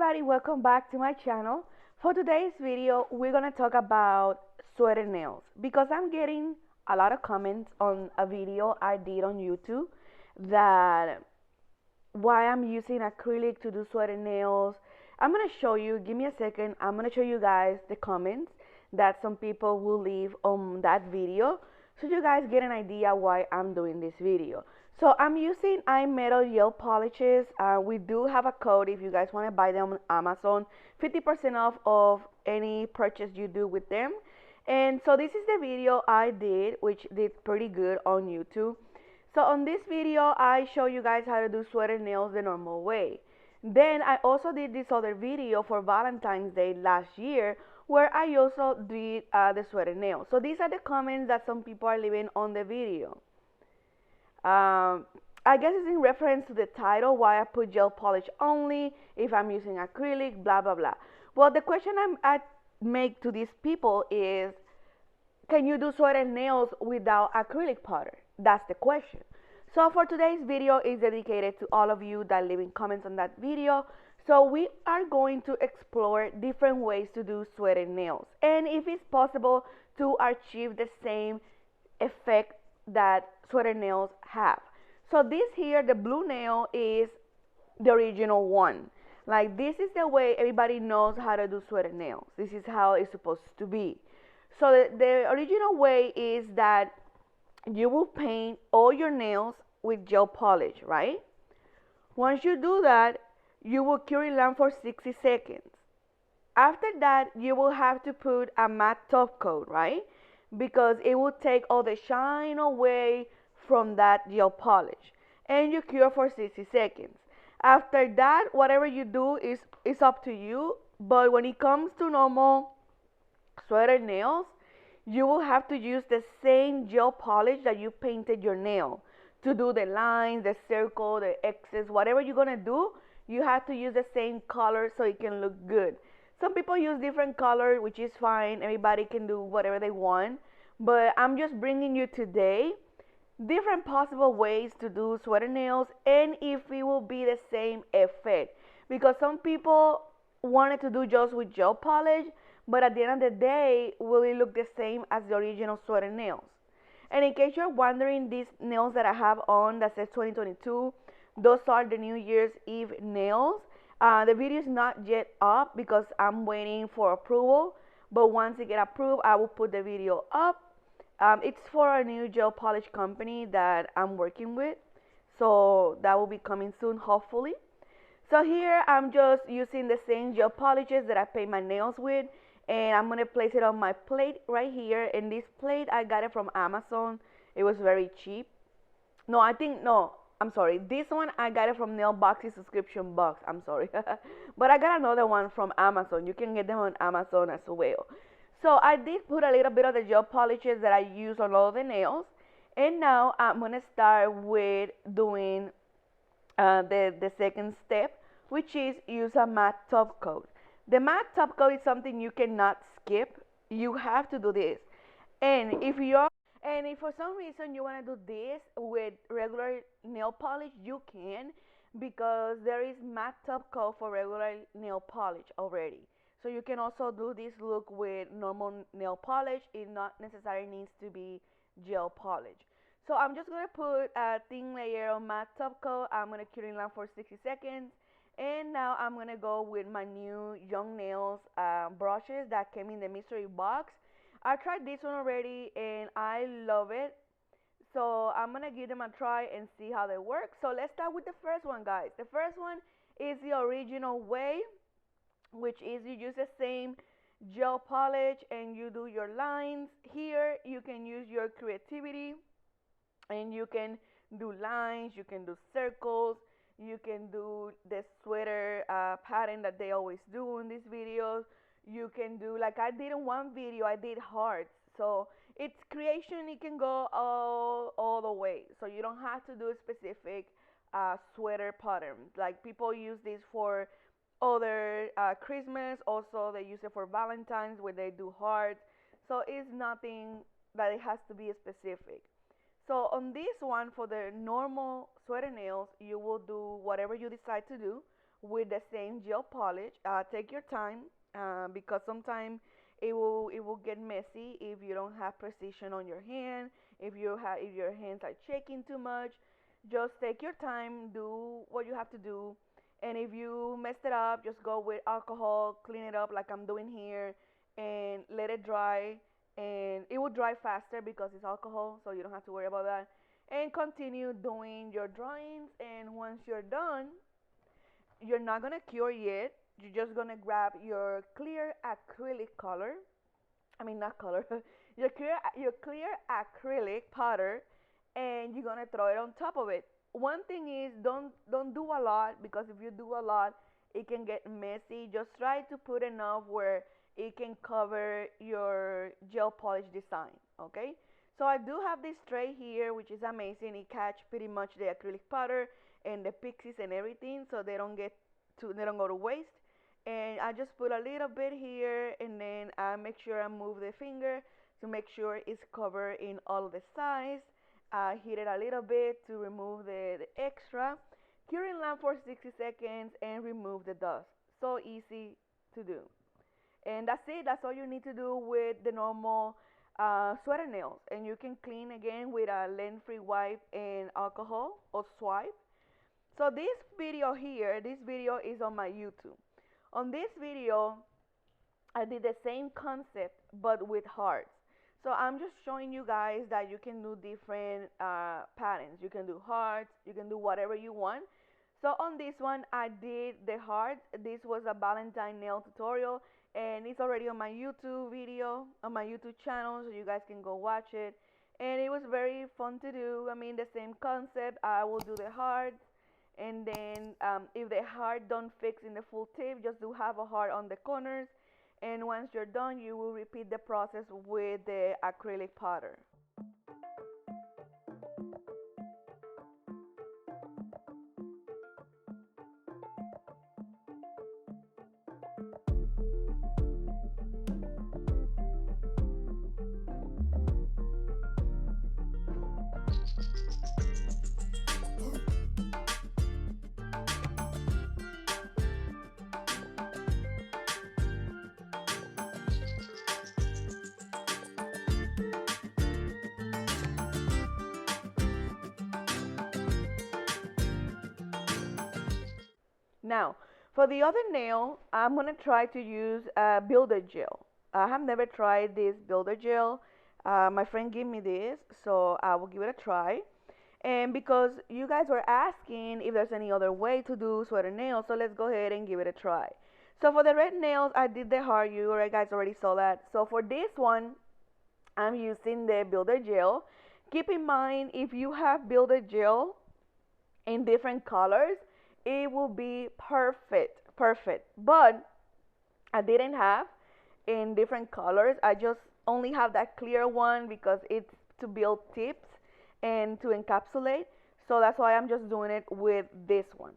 everybody, welcome back to my channel. For today's video, we're gonna talk about sweater nails because I'm getting a lot of comments on a video I did on YouTube that why I'm using acrylic to do sweater nails. I'm gonna show you, give me a second, I'm gonna show you guys the comments that some people will leave on that video so you guys get an idea why I'm doing this video. So I'm using iMetal gel polishes. We do have a code if you guys want to buy them on Amazon, 50% off of any purchase you do with them. And so this is the video I did, which did pretty good on YouTube. So on this video, I show you guys how to do sweater nails the normal way. Then I also did this other video for Valentine's Day last year where I also did the sweater nails. So these are the comments that some people are leaving on the video. I guess it's in reference to the title, why I put gel polish only, if I'm using acrylic, blah, blah, blah. Well, the question I make to these people is, can you do sweater nails without acrylic powder? That's the question. So for today's video is dedicated to all of you that leaving comments on that video. So we are going to explore different ways to do sweater nails, and if it's possible to achieve the same effect that sweater nails have. So this here, the blue nail, is the original one. Like, this is the way everybody knows how to do sweater nails. This is how it's supposed to be. So the original way is that you will paint all your nails with gel polish, right? Once you do that, you will cure in lamp for 60 seconds. After that, you will have to put a matte top coat, right? Because it will take all the shine away from that gel polish. And you cure for 60 seconds. After that, whatever you do is up to you. But when it comes to normal sweater nails, you will have to use the same gel polish that you painted your nail to do the lines, the circle, the X's, whatever you're gonna do, you have to use the same color so it can look good. Some people use different colors, which is fine. Everybody can do whatever they want. But I'm just bringing you today different possible ways to do sweater nails and if it will be the same effect. Because some people wanted to do just with gel polish, but at the end of the day, will it look the same as the original sweater nails? And in case you're wondering, these nails that I have on that says 2022, those are the New Year's Eve nails. The video is not yet up because I'm waiting for approval. But once it get approved, I will put the video up. It's for a new gel polish company that I'm working with. So that will be coming soon, hopefully. So here I'm just using the same gel polishes that I paint my nails with. And I'm going to place it on my plate right here. And this plate, I got it from Amazon. It was very cheap. No, I'm sorry. This one, I got it from Nail Box's subscription box. I'm sorry. But I got another one from Amazon. You can get them on Amazon as well. So I did put a little bit of the gel polishes that I use on all the nails. And now I'm going to start with doing the second step, which is use a matte top coat. The matte top coat is something you cannot skip. You have to do this. And if for some reason you want to do this with regular nail polish, you can, because there is matte top coat for regular nail polish already. So you can also do this look with normal nail polish. It not necessarily needs to be gel polish. So I'm just going to put a thin layer of matte top coat. I'm going to cure in lamp for 60 seconds. And now I'm going to go with my new Young Nails brushes that came in the mystery box. I tried this one already and I love it. So I'm going to give them a try and see how they work. So let's start with the first one, guys. The first one is the original way, which is you use the same gel polish and you do your lines. Here you can use your creativity and you can do lines, you can do circles. You can do the sweater pattern that they always do in these videos. You can do, like I did in one video, I did hearts. So it's creation, it can go all the way. So you don't have to do a specific sweater pattern. Like people use this for other Christmas. Also, they use it for Valentine's where they do hearts. So it's nothing that it has to be specific. So on this one, for the normal sweater nails, you will do whatever you decide to do. with the same gel polish. Take your time because sometimes it will get messy if you don't have precision on your hand. If your hands are shaking too much, just take your time, do what you have to do. And if you messed it up, just go with alcohol, clean it up like I'm doing here, and let it dry. And it will dry faster because it's alcohol, so you don't have to worry about that. And continue doing your drawings. And once you're done, you're not gonna cure yet. You're just gonna grab your clear acrylic color. I mean, not color. Your clear acrylic powder, and you're gonna throw it on top of it. One thing is, don't do a lot, because if you do a lot, it can get messy. Just try to put enough where it can cover your gel polish design. Okay. So I do have this tray here, which is amazing. It catch pretty much the acrylic powder and the pixels and everything, so they don't go to waste. And I just put a little bit here, and then I make sure I move the finger to make sure it's covered in all the sides. I heat it a little bit to remove the extra. Cure in lamp for 60 seconds and remove the dust. So easy to do. And that's it. That's all you need to do with the normal sweater nails. And you can clean again with a lint-free wipe and alcohol or swipe. So this video is on my YouTube. On this video, I did the same concept but with hearts. So I'm just showing you guys that you can do different patterns. You can do hearts, you can do whatever you want. So on this one, I did the heart. This was a Valentine nail tutorial, and it's already on my YouTube video, on my YouTube channel, so you guys can go watch it. And it was very fun to do. I mean, the same concept. I will do the hearts, and then if the heart don't fix in the full tip, just do have a heart on the corners. And once you're done, you will repeat the process with the acrylic powder. Now, for the other nail, I'm going to try to use builder gel. I have never tried this builder gel. My friend gave me this, so I will give it a try. And because you guys were asking if there's any other way to do sweater nails, so let's go ahead and give it a try. So for the red nails, I did the heart. You guys already saw that. So for this one, I'm using the builder gel. Keep in mind, if you have builder gel in different colors, it will be perfect. But I didn't have in different colors. I just only have that clear one because it's to build tips and to encapsulate. So that's why I'm just doing it with this one.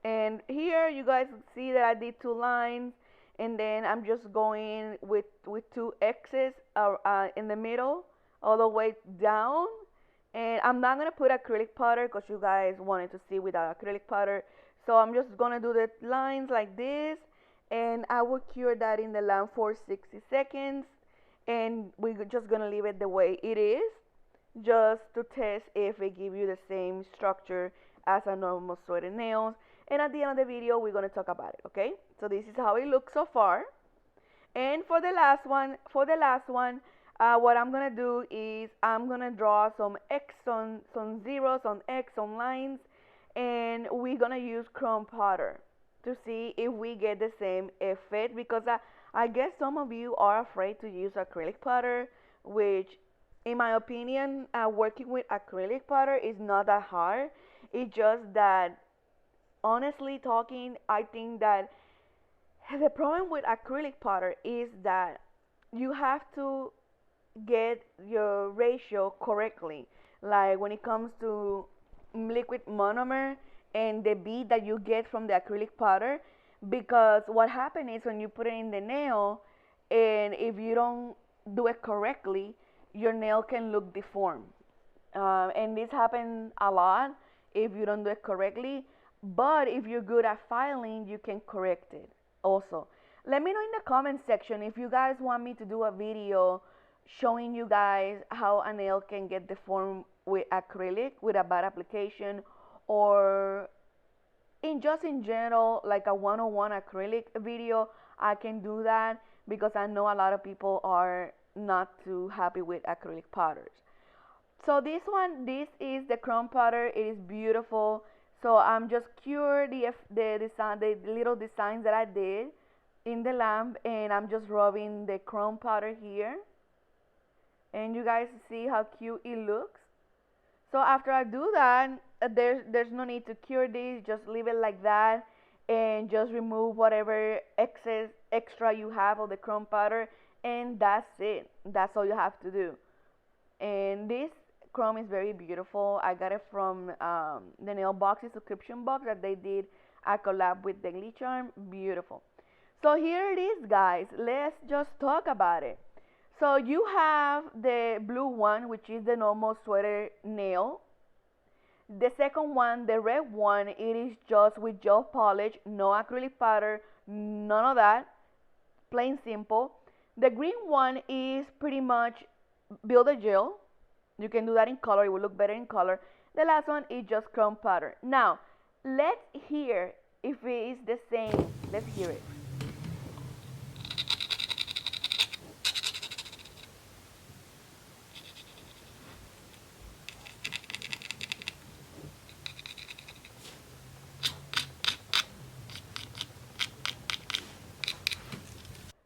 And here you guys see that I did 2 lines, and then I'm just going with 2 X's in the middle all the way down. And I'm not going to put acrylic powder because you guys wanted to see without acrylic powder. So I'm just going to do the lines like this. And I will cure that in the lamp for 60 seconds. And we're just going to leave it the way it is, just to test if it gives you the same structure as a normal sweater nails. And at the end of the video, we're going to talk about it, okay? So this is how it looks so far. And for the last one, what I'm gonna do is I'm gonna draw some X on some zeros, on X on lines, and we're gonna use chrome powder to see if we get the same effect, because I guess some of you are afraid to use acrylic powder, which in my opinion, working with acrylic powder is not that hard. It's just that, honestly talking, I think that the problem with acrylic powder is that you have to get your ratio correctly. Like when it comes to liquid monomer and the bead that you get from the acrylic powder, because what happens is when you put it in the nail, and if you don't do it correctly, your nail can look deformed. And this happens a lot if you don't do it correctly. But if you're good at filing, you can correct it also. Let me know in the comment section if you guys want me to do a video showing you guys how a nail can get deformed with acrylic with a bad application, or in general, like a one-on-one acrylic video. I can do that because I know a lot of people are not too happy with acrylic powders. So this is the chrome powder. It is beautiful. So I'm just cure the design, the little designs that I did in the lamp, and I'm just rubbing the chrome powder here, and you guys see how cute it looks. So after I do that, there's no need to cure this. Just leave it like that, and just remove whatever excess extra you have of the chrome powder, and that's it. That's all you have to do. And this chrome is very beautiful. I got it from the Nail Boxy subscription box that they did a collab with Daily Charm. Beautiful. So here it is, guys. Let's just talk about it. So you have the blue one, which is the normal sweater nail. The second one, the red one, it is just with gel polish, no acrylic powder, none of that, plain simple. The green one is pretty much build a gel. You can do that in color, it will look better in color. The last one is just chrome powder. Now, let's hear if it is the same. Let's hear it.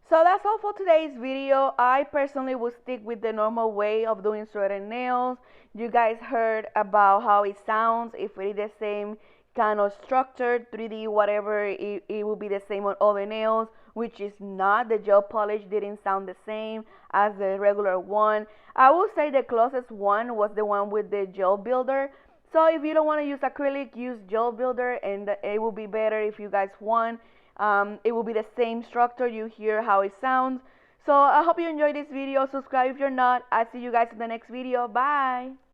So that's all for today's video. I personally will stick with the normal way of doing certain nails. You guys heard about how it sounds. If it is the same kind of structure, 3D, whatever, it will be the same on other nails, which is not. The gel polish didn't sound the same as the regular one. I will say the closest one was the one with the gel builder. So if you don't want to use acrylic, use gel builder, and it will be better if you guys want. It will be the same structure. You hear how it sounds. So I hope you enjoyed this video. Subscribe if you're not. I'll see you guys in the next video. Bye.